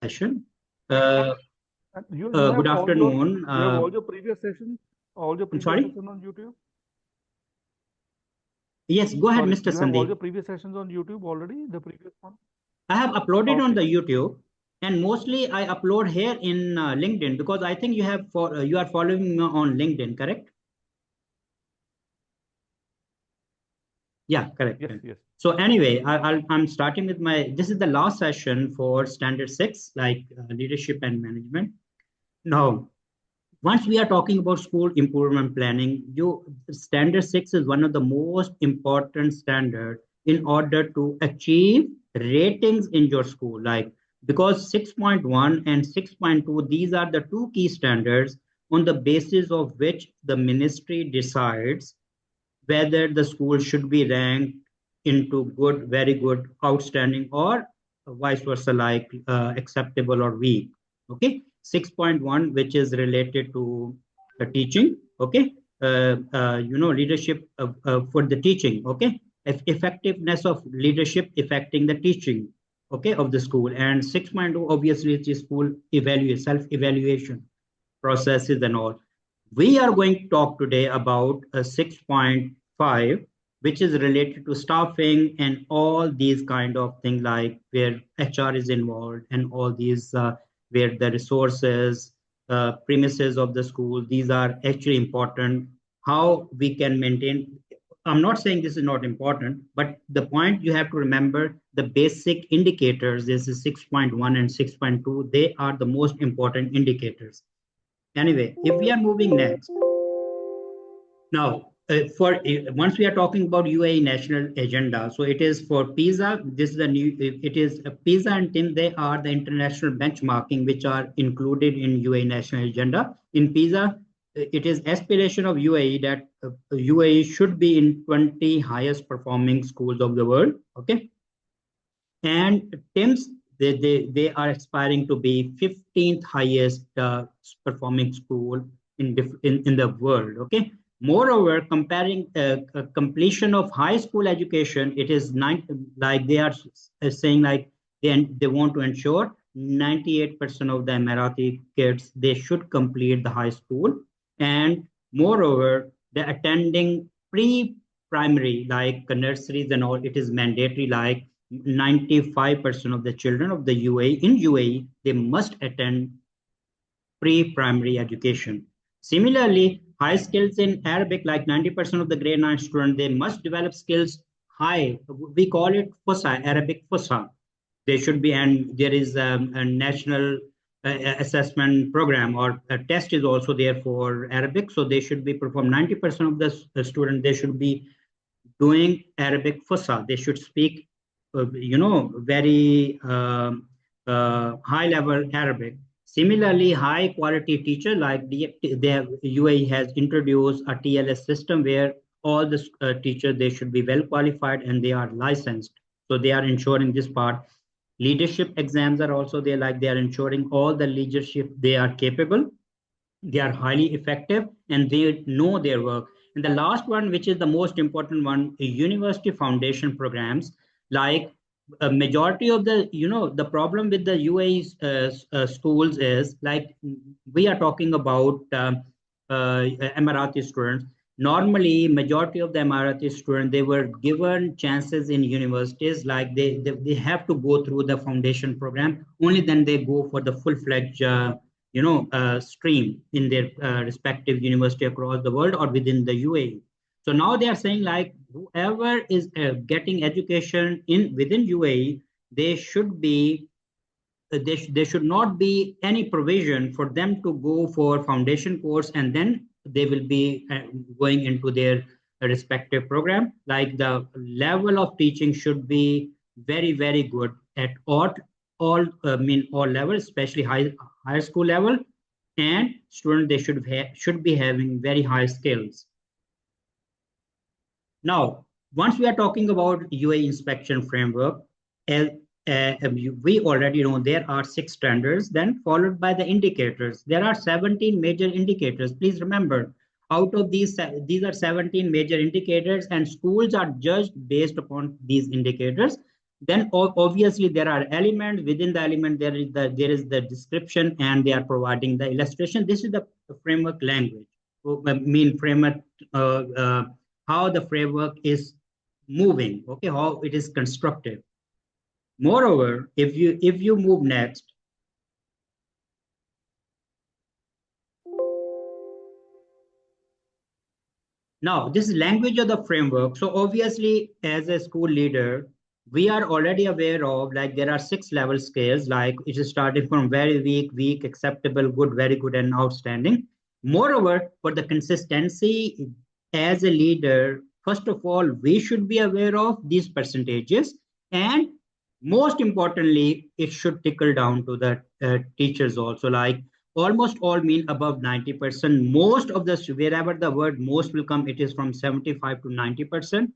session. Uh, You Good have afternoon. you have all your previous sessions, I'm sorry? on YouTube. Yes, go ahead, Sorry, Mr. you have all your Sandeep. previous sessions on YouTube already. The previous one. I have uploaded on Okay. the YouTube, and mostly I upload here in LinkedIn because I think you are following me on LinkedIn, correct? Yeah, correct. Yes, Correct. yes. So anyway, I'm starting with this is the last session for Standard 6, like leadership and management. Now, once we are talking about school improvement planning, standard 6 is one of the most important standard in order to achieve ratings in your school. Like, because 6.1 and 6.2, these are the two key standards on the basis of which the ministry decides whether the school should be ranked into good, very good, outstanding, or vice versa, like acceptable or weak. Okay, 6.1, which is related to the teaching. Okay, leadership for the teaching. Okay, effectiveness of leadership affecting the teaching. Okay, of the school, and 6.2 obviously it is school evaluation, self-evaluation processes and all. We are going to talk today about a 6.5, which is related to staffing and all these kind of things, like where HR is involved and all these, where the resources, premises of the school, these are actually important. How we can maintain. I'm not saying this is not important, but the point you have to remember, the basic indicators, this is 6.1 and 6.2, they are the most important indicators. Anyway, if we are moving next, now for once we are talking about UAE national agenda, so it is for PISA. This is the new. It is PISA and TIM. They are the international benchmarking which are included in UAE national agenda. In PISA, it is aspiration of UAE that UAE should be in 20 highest performing schools of the world. Okay, and TIMS, they are aspiring to be 15th highest performing school in the world. Okay. Moreover, comparing completion of high school education, it is like they are saying like they want to ensure 98% of the Emirati kids they should complete the high school, and moreover, the attending pre-primary like nurseries and all, it is mandatory, like 95% of the children of the UAE, they must attend pre-primary education. Similarly, high skills in Arabic, like 90% of the grade 9 students, they must develop skills high. We call it FUSA, Arabic FUSA. They should be, and there is a national assessment program or a test is also there for Arabic. So they should be performed. 90% of the students, they should be doing Arabic Fusha. They should speak, very high level Arabic. Similarly, high quality teacher like the UAE has introduced a TLS system where all the teachers they should be well qualified and they are licensed. So they are ensuring this part. Leadership exams are also there, like they are ensuring all the leadership they are capable, they are highly effective, and they know their work. And the last one, which is the most important one, university foundation programs, like a majority of the problem with the UAE schools is like we are talking about Emirati students. Normally, majority of the Emirati students, they were given chances in universities, like they have to go through the foundation program. Only then they go for the full-fledged stream in their respective university across the world or within the UAE. So now they are saying like whoever is getting education in within UAE, they should be there should not be any provision for them to go for foundation course and then they will be going into their respective program. Like the level of teaching should be very very good at all levels, especially higher school level, and students they should be having very high skills. Now, once we are talking about UAE inspection framework, as we already know there are 6 standards, then followed by the indicators. There are 17 major indicators. Please remember, out of these are 17 major indicators, and schools are judged based upon these indicators. Then obviously there are elements. Within the element there is the description, and they are providing the illustration. This is the framework language. Mean framework, how the framework is moving, okay, how it is constructed. Moreover, if you move next. Now, this is language of the framework. So obviously, as a school leader, we are already aware of, like, there are 6 level scales, like it is starting from very weak, acceptable, good, very good, and outstanding. Moreover, for the consistency as a leader, first of all, we should be aware of these percentages. And most importantly, it should trickle down to the teachers also. Like, almost all mean above 90%. Most of the, wherever the word most will come, it is from 75 to 90%.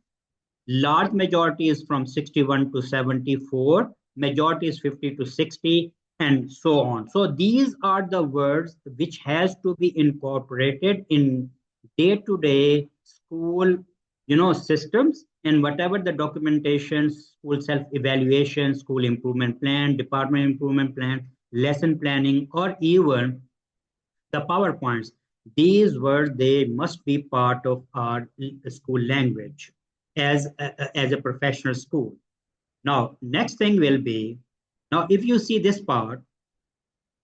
Large majority is from 61 to 74. Majority is 50 to 60, and so on. So these are the words which has to be incorporated in day-to-day school, systems, and whatever the documentation, school self-evaluation, school improvement plan, department improvement plan, lesson planning, or even the PowerPoints. These words, they must be part of our school language as a professional school. Now, next thing will be, now if you see this part,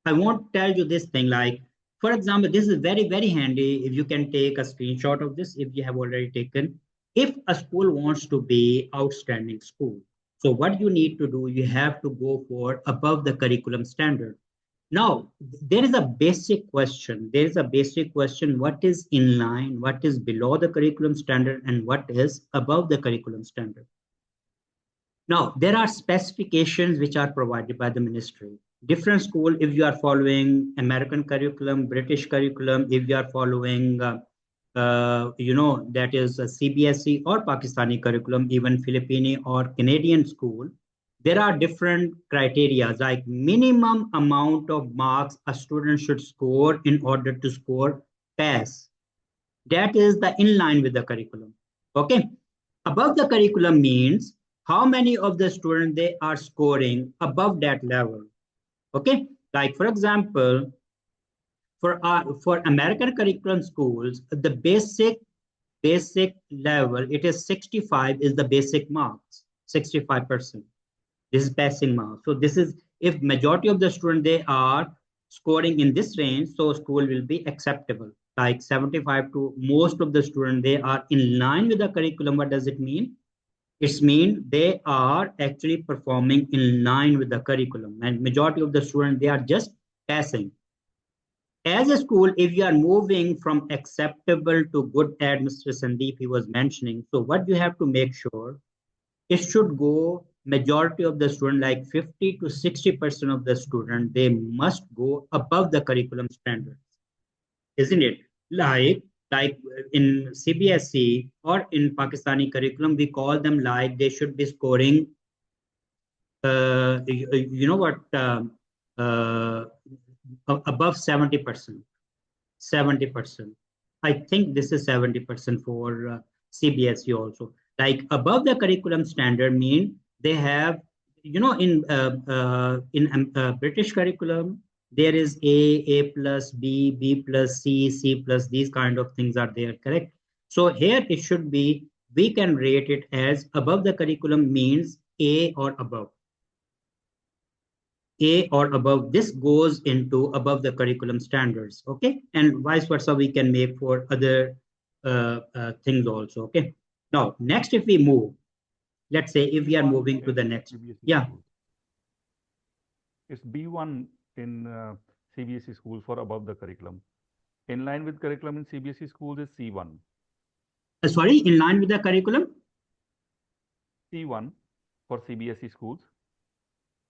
I won't tell you this thing, like, for example, this is very, very handy if you can take a screenshot of this, if you have already taken. If a school wants to be outstanding school, so what you need to do, you have to go for above the curriculum standard. Now, there is a basic question. There is a basic question: what is in line, what is below the curriculum standard, and what is above the curriculum standard? Now, there are specifications which are provided by the ministry. Different school, if you are following American curriculum, British curriculum, if you are following, that is a CBSE or Pakistani curriculum, even Filipino or Canadian school, there are different criteria, like minimum amount of marks a student should score in order to score pass. That is the in line with the curriculum. Okay. Above the curriculum means how many of the students they are scoring above that level. Okay. Like, for example, for American curriculum schools, the basic level, it is 65 is the basic marks, 65%. This is passing marks. So this is, if majority of the students they are scoring in this range, so school will be acceptable. Like 75 to most of the students, they are in line with the curriculum. What does it mean? It means they are actually performing in line with the curriculum, and majority of the students, they are just passing. As a school, if you are moving from acceptable to good, as Mr. Sandeep he was mentioning, so what you have to make sure, it should go majority of the student, like 50 to 60% of the student, they must go above the curriculum standards, isn't it? Like in CBSE or in Pakistani curriculum, we call them, like, they should be scoring, you know what, uh, above 70%. 70%. I think this is 70% for CBSE also. Like, above the curriculum standard mean they have, in British curriculum, there is A plus, B plus, C plus, these kind of things are there, correct? So here it should be, we can rate it as above the curriculum means A or above. A or above, this goes into above the curriculum standards, okay? And vice versa, we can make for other things also, okay? Now, next, if we move, let's say if we are moving to the next, yeah. It's B1 in CBSE school for above the curriculum. In line with curriculum in CBSE schools is C1. Sorry, in line with the curriculum? C1 for CBSE schools.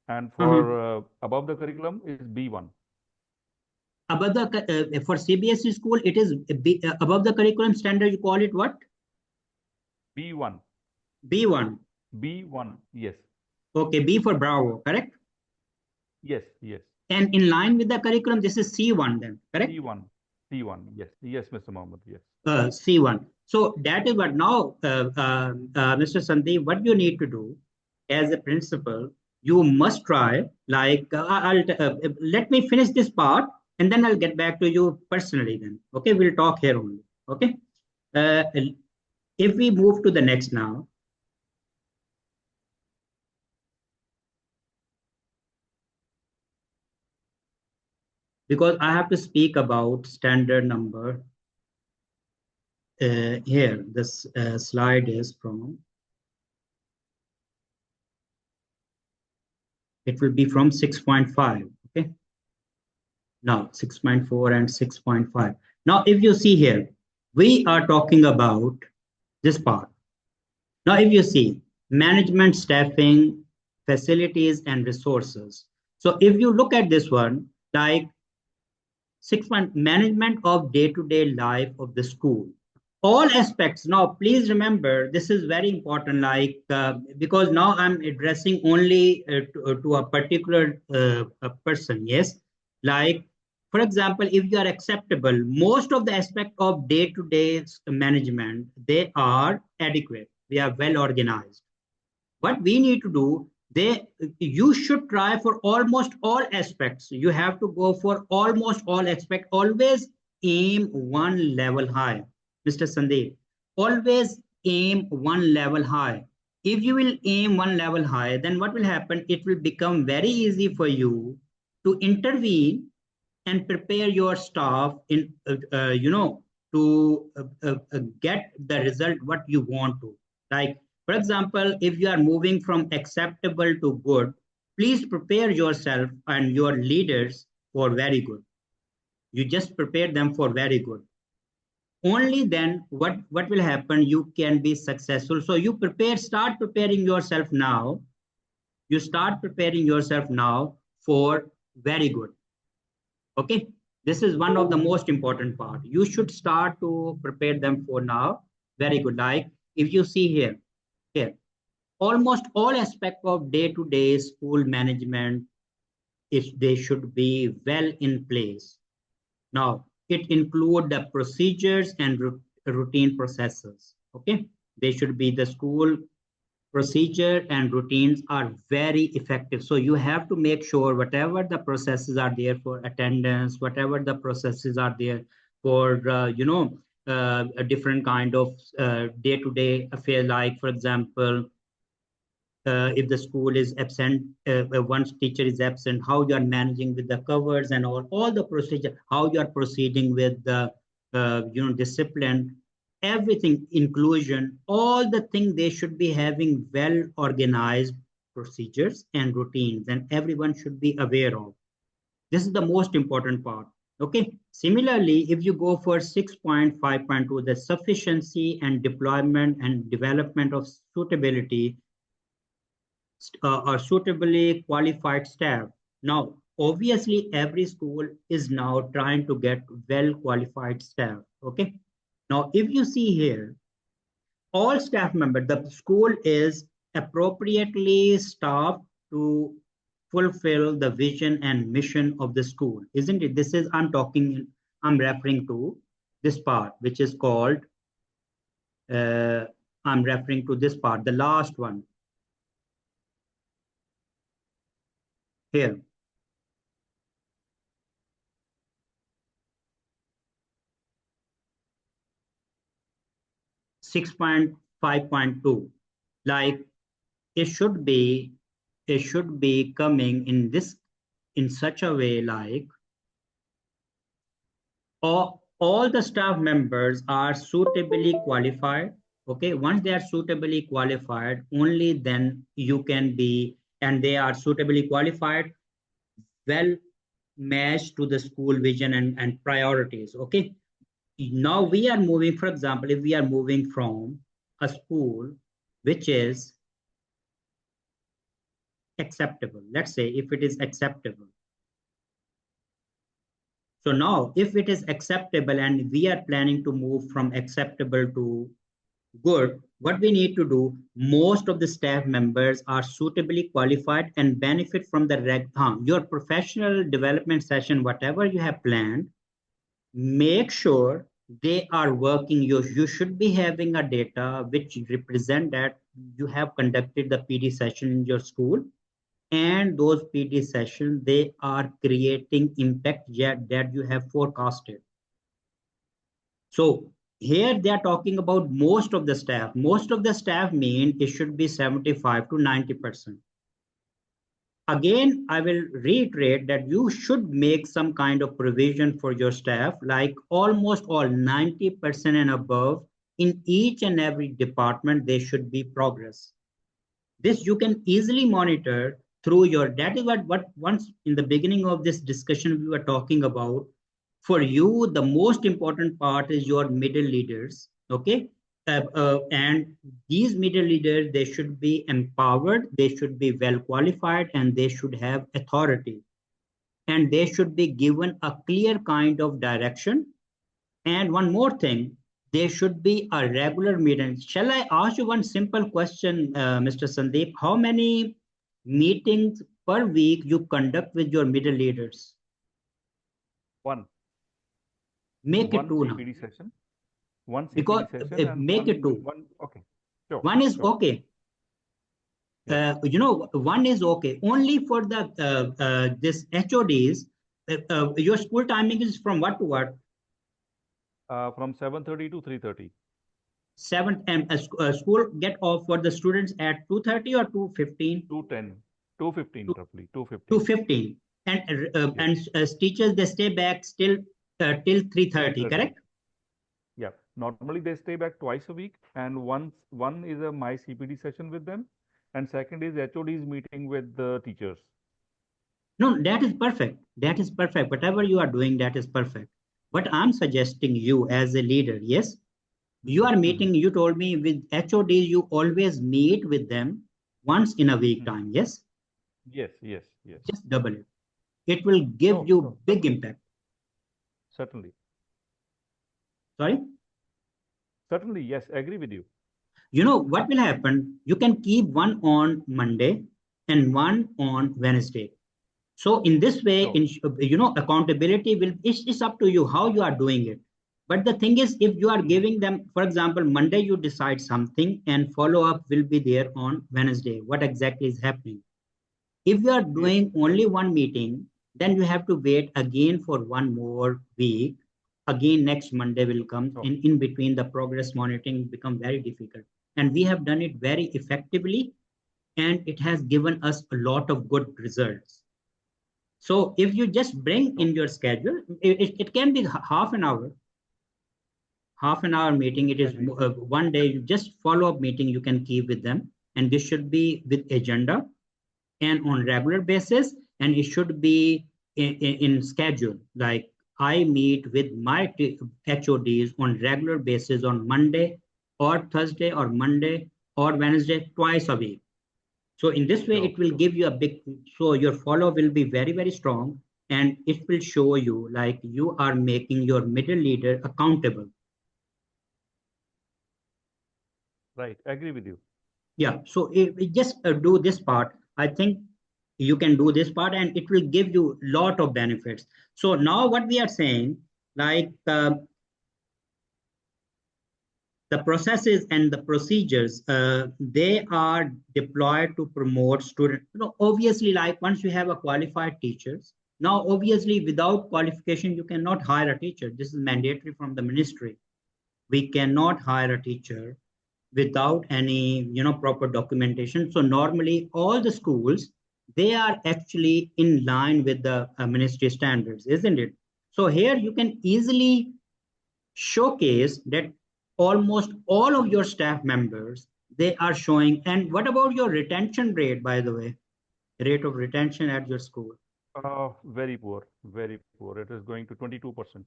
And for above the curriculum is B1. Above the, for CBSE school, it is above the curriculum standard, you call it what? B1. B1. B1, yes. Okay, B for Bravo, correct? Yes, yes. And in line with the curriculum, this is C1 then, correct? C1, yes, yes, Mr. Mohammed, yes. C1. So that is what now, Mr. Sandeep, what you need to do, as a principal, you must try, like, let me finish this part and then I'll get back to you personally then. Okay, we'll talk here only. Okay. Uh, if we move to the next now, because I have to speak about standard number here. This slide is from, it will be from 6.5. Okay. Now 6.4 and 6.5. Now, if you see here, we are talking about this part. Now, if you see management, staffing, facilities, and resources. So if you look at this one, like 6 month management of day-to-day life of the school, all aspects. Now please remember, this is very important, like because now I'm addressing only to a particular a person. Yes, like for example, if you are acceptable, most of the aspect of day-to-day management, they are adequate, they are well organized. What we need to do, they you should try for almost all aspects. You have to go for almost all aspects. Always aim one level high, Mr. Sandeep. Always aim one level high. If you will aim one level high, then what will happen, it will become very easy for you to intervene and prepare your staff in to get the result what you want to. Like for example, if you are moving from acceptable to good, please prepare yourself and your leaders for very good. You just prepare them for very good. Only then what will happen, you can be successful. So you start preparing yourself now. You start preparing yourself now for very good. Okay, this is one of the most important part. You should start to prepare them for now. Very good. Like if you see here, almost all aspect of day-to-day school management, is they should be well in place. Now, it include the procedures and routine processes. Okay, they should be the school procedure and routines are very effective. So you have to make sure whatever the processes are there for attendance, whatever the processes are there for, a different kind of day-to-day affair, like, for example, if the school is absent, one teacher is absent, how you are managing with the covers and all the procedure, how you are proceeding with the, discipline, everything, inclusion, all the things, they should be having well organized procedures and routines, and everyone should be aware of. This is the most important part. Okay. Similarly, if you go for 6.5.2, the sufficiency and deployment and development of suitability or suitably qualified staff. Now, obviously, every school is now trying to get well qualified staff. Okay. Now, if you see here, all staff members, the school is appropriately staffed to fulfill the vision and mission of the school, isn't it? This is, I'm referring to this part, which is called, uh, I'm referring to this part, the last one here. 6.5.2, like it should be coming in this, in such a way, like all the staff members are suitably qualified. Okay, once they are suitably qualified, only then you can be, and they are suitably qualified, well matched to the school vision and priorities. Okay, now we are moving, for example, if we are moving from a school which is acceptable, let's say if it is acceptable. So now if it is acceptable and we are planning to move from acceptable to good, what we need to do, most of the staff members are suitably qualified and benefit from the your professional development session, whatever you have planned, make sure they are working. You should be having a data which represent that you have conducted the PD session in your school, and those PD sessions, they are creating impact that you have forecasted. So here they are talking about most of the staff. Most of the staff mean it should be 75 to 90%. Again, I will reiterate that you should make some kind of provision for your staff, like almost all 90% and above in each and every department, they should be progress. This you can easily monitor through your, that is what once in the beginning of this discussion we were talking about. For you, the most important part is your middle leaders, okay? And these middle leaders, they should be empowered, they should be well qualified, and they should have authority. And they should be given a clear kind of direction. And one more thing, there should be a regular meeting. Shall I ask you one simple question, Mr. Sandeep? How many meetings per week you conduct with your middle leaders? One. Make it One two now. CPD session. One Because CPD session and make one, it two. One, okay. Sure, one is sure. okay. Yes. One is okay. Only for the this HODs, your school timing is from what to what? From 7:30 to 3:30. 7 and school get off for the students at 2:30 or 2:15? 2:10. 2:15 roughly. 2:15. 2:15. And Yes. as teachers, they stay back still till 3:30, 3:30. correct? Yeah. Normally they stay back twice a week, and one is a my CPD session with them, and second is HOD's meeting with the teachers. No, that is perfect. That is perfect. Whatever you are doing, that is perfect. But I'm suggesting you as a leader, yes, you are meeting, you told me with HODs, you always meet with them once in a week time, yes? Yes, yes, yes. Just double it. It will give you big impact. Certainly. Sorry? Certainly, yes, agree with you. You know what will happen? You can keep one on Monday and one on Wednesday. So in this way, accountability will, it's up to you how you are doing it. But the thing is, if you are giving them, for example, Monday you decide something and follow up will be there on Wednesday. What exactly is happening? If you are doing only one meeting, then you have to wait again for one more week. Again, next Monday will come. In between, the progress monitoring become very difficult. And we have done it very effectively, and it has given us a lot of good results. So if you just bring in your schedule, it can be half an hour meeting. It is one day, you just follow-up meeting you can keep with them. And this should be with agenda and on regular basis. And it should be in schedule. Like I meet with my HODs on regular basis on Monday or Thursday or Monday or Wednesday, twice a week. So in this way, it will give you a big, so your follow will be very, very strong, and it will show you like you are making your middle leader accountable. Right, agree with you. Yeah, so if we just do this part, I think you can do this part and it will give you a lot of benefits. So now what we are saying, like the processes and the procedures, they are deployed to promote student. Obviously, like once you have a qualified teachers, now obviously without qualification, you cannot hire a teacher. This is mandatory from the ministry. We cannot hire a teacher without any, proper documentation. So normally all the schools, they are actually in line with the ministry standards, isn't it? So here you can easily showcase that almost all of your staff members, they are showing. And what about your retention rate, by the way? Rate of retention at your school? Very poor, very poor. It is going to 22%.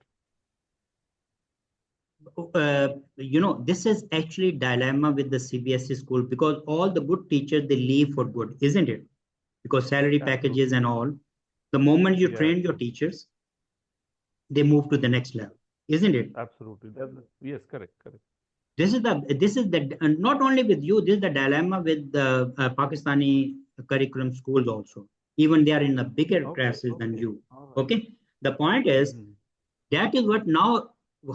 This is actually dilemma with the CBSE school, because all the good teachers, they leave for good, isn't it? Because salary packages and all. The moment you train your teachers, they move to the next level, isn't it? Absolutely. Yes, correct. This is the not only with you, this is the dilemma with the Pakistani curriculum schools also. Even they are in a bigger crisis than you. Okay. The point is, that is what now,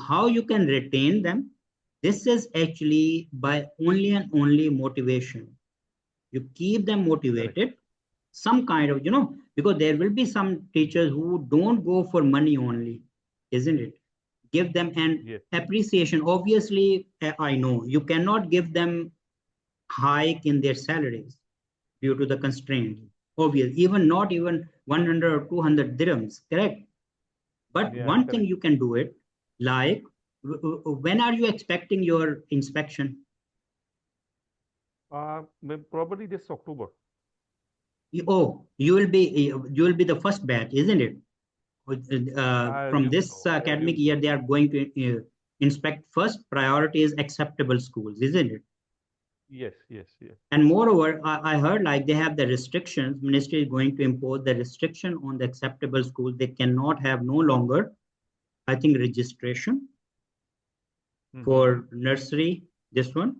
how you can retain them, This is actually by only and only motivation. You keep them Correct. motivated, some kind of, because there will be some teachers who don't go for money only, isn't it? Give them an Yes. appreciation. Obviously, I know you cannot give them hike in their salaries due to the constraints. Mhm. Obvious, even not even 100 or 200 dirhams, correct? But Yeah, one thing correct. you can do it, like, when are you expecting your inspection? Probably this October. Oh, you will be the first batch, isn't it? I From assume this so. I academic assume year, so. they are going to inspect first. Priority is acceptable schools, isn't it? Yes, yes, yes. And moreover, I heard like they have the restrictions. Ministry is going to impose the restriction on the acceptable schools. They cannot have no longer, I think, registration Mm-hmm. for nursery. This one,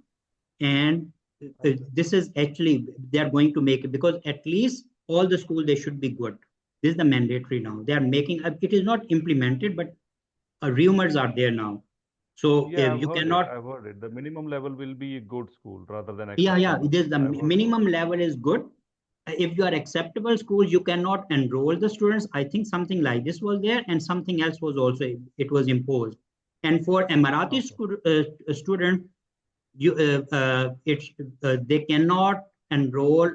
and Okay. this is actually they are going to make it because at least all the schools they should be good. This is the mandatory now. They are making it is not implemented, but rumors are there now. So Yeah, I've you heard it. cannot, I've heard it. The minimum level will be a good school rather than yeah, acceptable. it is the I've heard about minimum it. level is good. If you are acceptable schools, you cannot enroll the students. I think something like this was there, and something else was also it was imposed. And for Emirati Okay. student, you it's they cannot enroll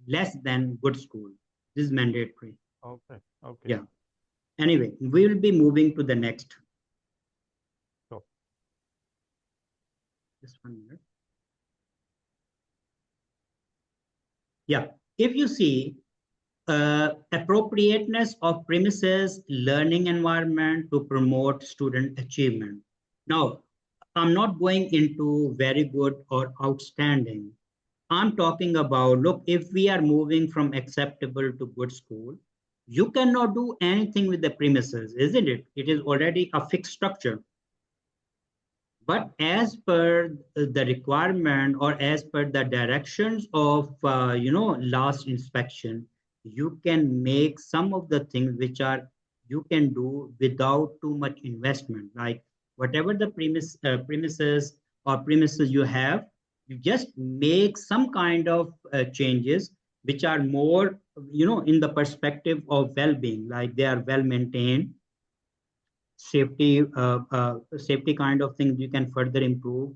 less than good school. This is mandatory. Okay. Okay. Yeah. Anyway, we will be moving to the next. So, Just 1 minute. Yeah. If you see appropriateness of premises, learning environment to promote student achievement. Now, I'm not going into very good or outstanding. I'm talking about, look, if we are moving from acceptable to good school, you cannot do anything with the premises, isn't it? It is already a fixed structure. But as per the requirement or as per the directions of last inspection, you can make some of the things which are you can do without too much investment. Like whatever the premises you have, you just make some kind of changes which are more in the perspective of well-being, like they are well maintained, safety kind of things you can further improve.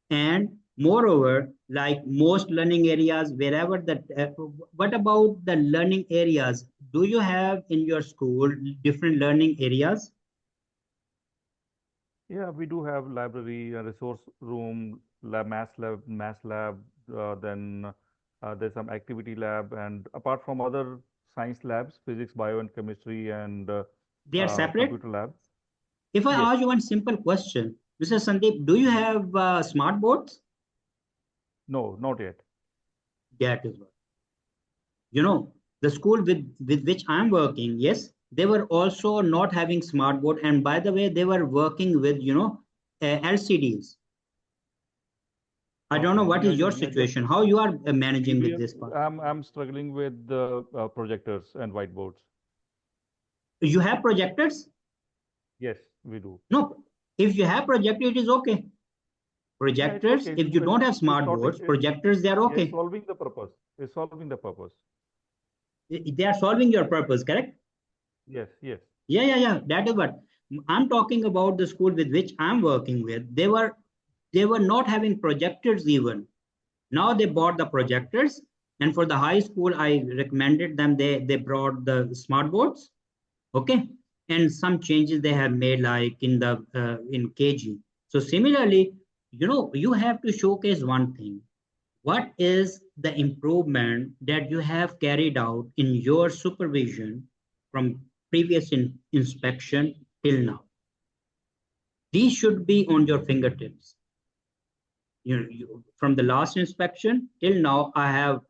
And moreover, like most learning areas, wherever that what about the learning areas? Do you have in your school different learning areas? yeah, we do have library, a resource room, math lab, then there's some activity lab, and apart from other science labs, physics, bio, and chemistry, and They are separate. computer lab. If I Yes. ask you one simple question, Mr. Sandeep, do you have smart boards? No, not yet. That is what, the school with which I'm working, yes, they were also not having smart board, and by the way, they were working with LCDs. I don't know Okay. what Yeah, is yeah, your yeah. The situation, how you are managing with this part. I'm struggling with the projectors and whiteboards. You have projectors? Yes, we do. No. If you have projector, it is okay. Yeah, it's Projectors, okay. if you don't have It's smart sorting. boards, projectors, they are Yeah, it's okay. solving the purpose. It's solving the purpose. They are solving your purpose, correct? Yes, yes. Yeah. That is what I'm talking about. The school with which I'm working with, they were not having projectors even. Now they bought the Okay. projectors, and for the high school, I recommended them. They brought the smart boards. Okay, and some changes they have made, like in KG. So similarly, you have to showcase one thing. What is the improvement that you have carried out in your supervision from previous inspection till now? These should be on your fingertips. From the last inspection till now, I have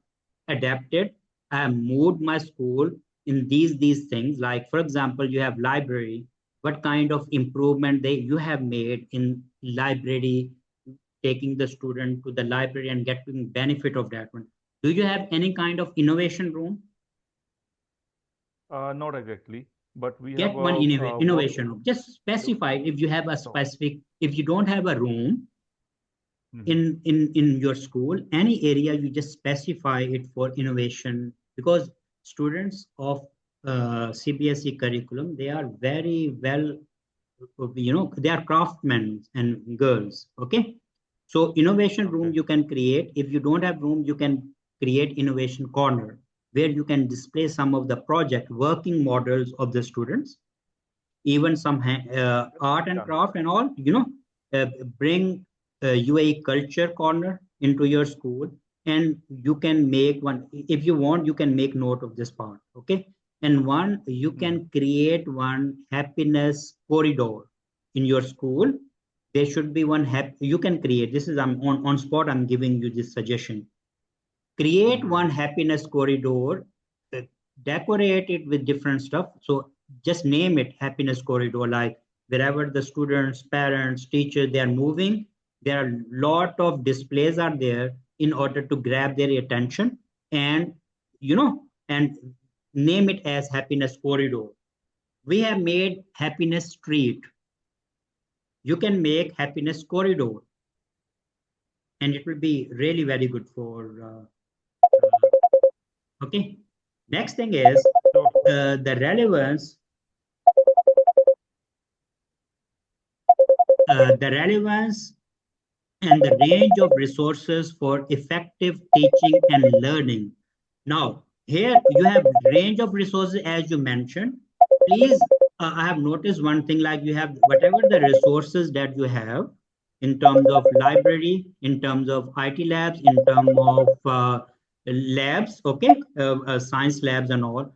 adapted. I have moved my school in these things. Like for example, you have library. What kind of improvement you have made in library, taking the student to the library and getting benefit of that one? Do you have any kind of innovation room? Not exactly, but we have Get one a innovation room. Just uh, specify if you have a no. specific. If you don't have a room, in your school, any area, you just specify it for innovation, because students of CBSE curriculum, they are very well, they are craftsmen and girls. Okay. So innovation room Okay. you can create. If you don't have room, you can create innovation corner where you can display some of the project working models of the students, even some art and Yeah. craft and all, uh, bring UAE culture corner into your school. And you can make one, if you want, you can make note of this part. Okay. And one, you can create one happiness corridor in your school. There should be one you can create, this is, I'm on spot, I'm giving you this suggestion. Create one happiness corridor, uh, decorate it with different stuff. So just name it happiness corridor, like wherever the students, parents, teachers, they are moving, there are a lot of displays are there in order to grab their attention. And and name it as happiness corridor. We have made happiness street, you can make happiness corridor, and it will be really very good for okay. Next thing is Sure. the relevance, the relevance and the range of resources for effective teaching and learning. Now, here you have range of resources as you mentioned. Please, I have noticed one thing, like you have whatever the resources that you have in terms of library, in terms of IT labs, in terms of labs, okay, science labs and all.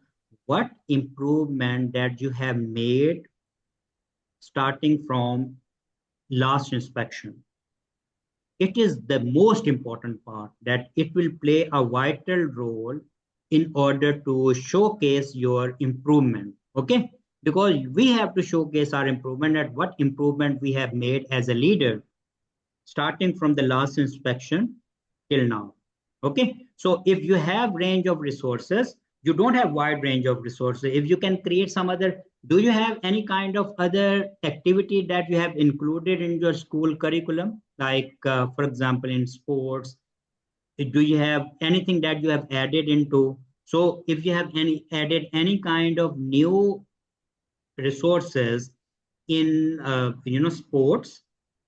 What improvement that you have made starting from last inspection? It is the most important part, that it will play a vital role in order to showcase your improvement. Okay. Because we have to showcase our improvement, at what improvement we have made as a leader, starting from the last inspection till now. Okay. So if you have range of resources, you don't have wide range of resources. If you can create some other, do you have any kind of other activity that you have included in your school curriculum? Like, for example, in sports, do you have anything that you have added into? So if you have any added any kind of new resources in sports,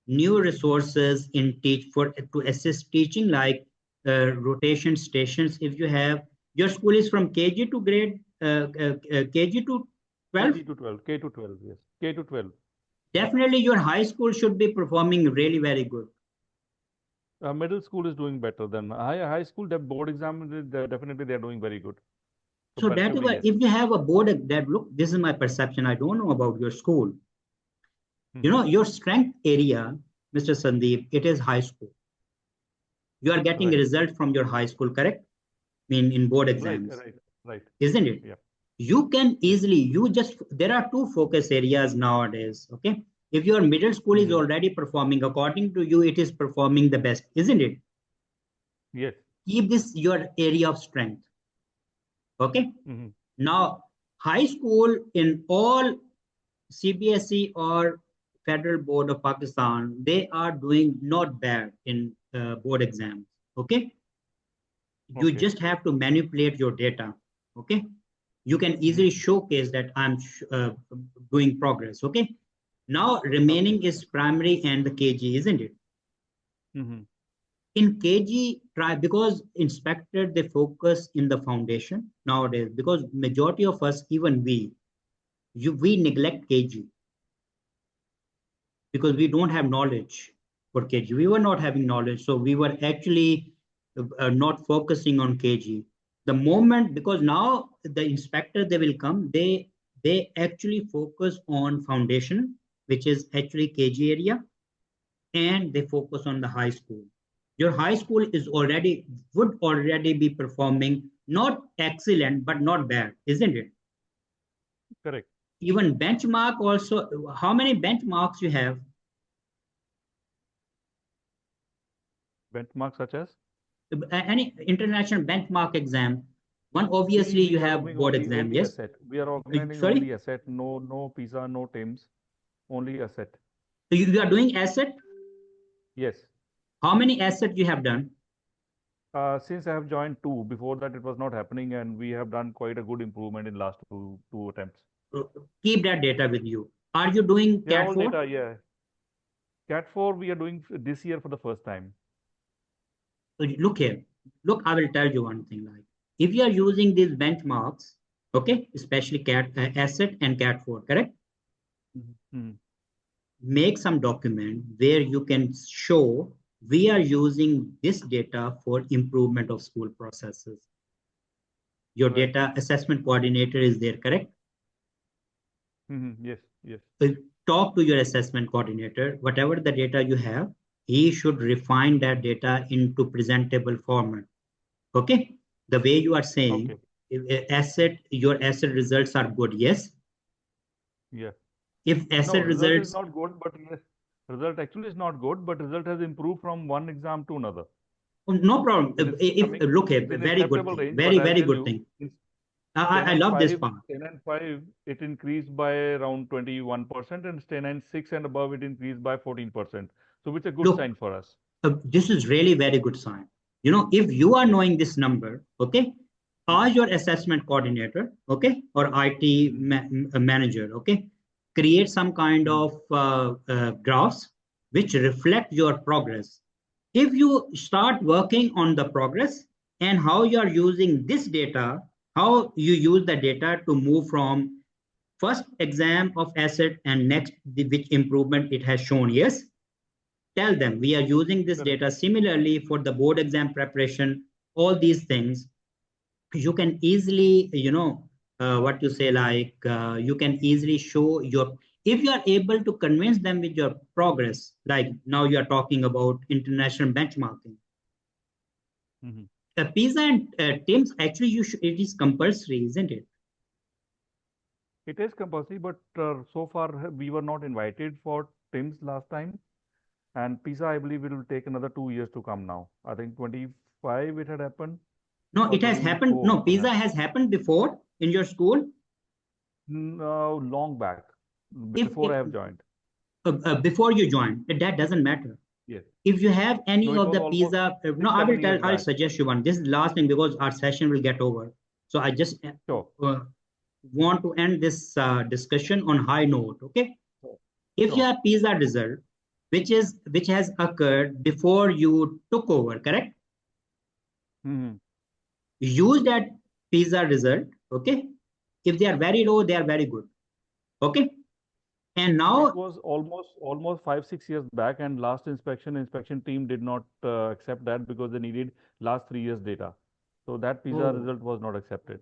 new resources in teach for to assist teaching, like rotation stations. If you have, your school is from KG to grade KG to 12, KG to 12, K to 12, yes. K to 12. definitely your high school should be performing really very good. Middle school is doing better than high school. The board exam, definitely they're doing very good. So that is Comparatively, why, yes. if you have a board that, look, this is my perception, I don't know about your school. Your strength area, Mr. Sandeep, it is high school. You are getting a Right. result from your high school, correct? I mean, in board Right, exams, right, right. isn't it? Yeah. You can easily, there are two focus areas nowadays. Okay. If your middle school is already performing, according to you, it is performing the best, isn't it? Yes. Keep this your area of strength. Okay. Now, high school in all CBSE or Federal Board of Pakistan, they are doing not bad in board exams. Okay. You Okay. just have to manipulate your data. Okay. You can easily showcase that I'm doing progress. Okay. Now Okay. remaining is primary and the KG, isn't it? Mm-hmm. In KG, try, because inspector, they focus in the foundation nowadays, because majority of us, even we neglect KG because we don't have knowledge for KG. We were not having knowledge, so we were actually not focusing on KG. The moment, because now the inspector, they will come, they actually focus on foundation, which is actually KG area, and they focus on the high school. Your high school is already, would already be performing not excellent but not bad, isn't it? Correct. Even benchmark also, how many benchmarks you have? Benchmark such as Any international benchmark exam. One, obviously we you are have doing board only exam, only yes. asset. We are organizing Sorry, only asset. No PISA, no TIMS. Only asset. so you are doing asset. Yes. How many assets you have done? Since I have joined two, before that it was not happening, and we have done quite a good improvement in last two attempts. Uh, Keep that data with you. Are you doing Yeah, CAT all 4? data, yeah. Cat 4 we are doing this year for the first time. Look here. Look, I will tell you one thing. Like, if you are using these benchmarks, okay, especially CAT asset and CAT 4, correct? Mhm. Make some document where you can show we are using this data for improvement of school processes. Your Right. data assessment coordinator is there, correct? Yes, yes. Talk to your assessment coordinator, whatever the data you have, he should refine that data into presentable format. Okay, the way you are saying, Okay. your asset results are good, yes. Yeah. If No, asset result is results, not good, but yes, result actually is not good, but result has improved from one exam to another. oh, no problem. It is If coming look here, in very good acceptable thing, range, but very I'll very tell good you, thing. in 10 I and love this 5, part. 10 and 5, it increased by around 21%, and 10 and 6 and above, it increased by 14%. So, which is a good Look, sign for us. this is really very good sign. If you are Yeah. knowing this number, okay, ask your assessment coordinator, okay, or IT Mhm. manager, okay, create some kind Mhm. of graphs which reflect your progress. If you start working on the progress and how you are using this data, how you use the data to move from first exam of asset and next which improvement it has shown, yes, tell them we are using this Correct. data similarly for the board exam preparation, all these things. You can easily, what you say, like you can easily show your, if you are able to convince them with your progress, like now you are talking about international benchmarking. Mhm. PISA and TIMS, actually, it is compulsory, isn't it? It is compulsory, but so far we were not invited for TIMS last time. And PISA, I believe it will take another 2 years to come now. I think 25 it had happened, No, or it has happened. No, 24 PISA perhaps. has happened before in your school. No, long back, If, before I if have joined. before you join, that doesn't matter. Yes. If you have No, any it of was the almost pizza, no, six, I will seven tell, years I'll back. suggest you one. This is the last thing because our session will get over. So I just Sure. want to end this discussion on high note. Okay. Sure. If you Sure. have pizza result, which has occurred before you took over, correct? Hmm. Use that pizza result. Okay. If they are very low, they are very good. Okay. And It now, was almost 5, 6 years back, and last inspection team did not accept that because they needed last 3 years data. So that PISA oh, result was not accepted.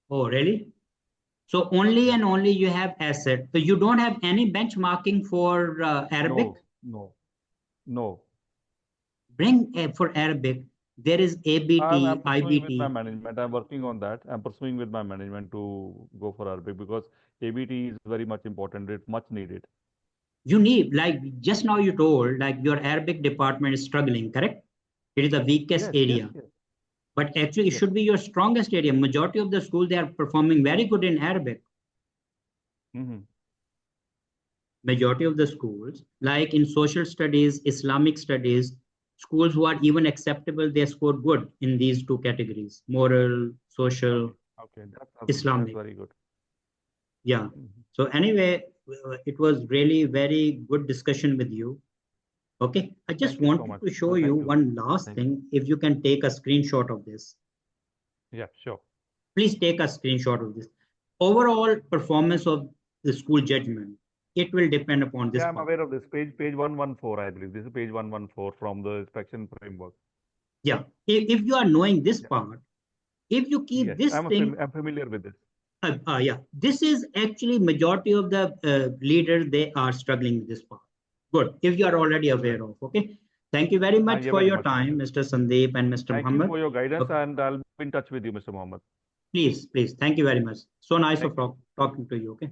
oh, really? So only Yeah. and only you have asset. So you don't have any benchmarking for Arabic. No, no, no. Bring for Arabic. There is I'm ABT, pursuing with my IBT. management. I'm working on that. I'm pursuing with my management to go for Arabic because ABT is very much important. It's much needed. You need, like just now you told, like your Arabic department is struggling, correct? It is the weakest Yes, yes, area. yes, But actually, it yes. should be your strongest area. Majority of the schools, they are performing very good in Arabic. Hmm. Majority of the schools, like in social studies, Islamic studies, schools who are even acceptable, they score good in these two categories, moral, social, Okay, okay. That's Islamic. very good. Yeah. Mhm. So anyway, it was really very good discussion with you. Okay. I just Thank you so wanted much. to show you Thank you. one last Thank you. thing. If you can take a screenshot of this, Yeah, sure. please take a screenshot of this. Overall performance of the school judgment, it will depend upon this Yeah, I'm part. aware of this. Page 114, I believe. This is page 114 from the inspection framework. Yeah. If you are knowing this Yeah. part, if you keep Yes, this thing, I'm familiar with this. yeah, this is actually majority of the leaders, they are struggling with this part. Good. If you are already Right. aware of, okay. Thank you very much Yeah, for very your much aware. time, Mr. Sandeep and Mr. Thank you Muhammad. for your guidance, Okay. and I'll be in touch with you, Mr. Mohammed. Please, please. Thank you very much. So nice of Thank you. talking to you. Okay.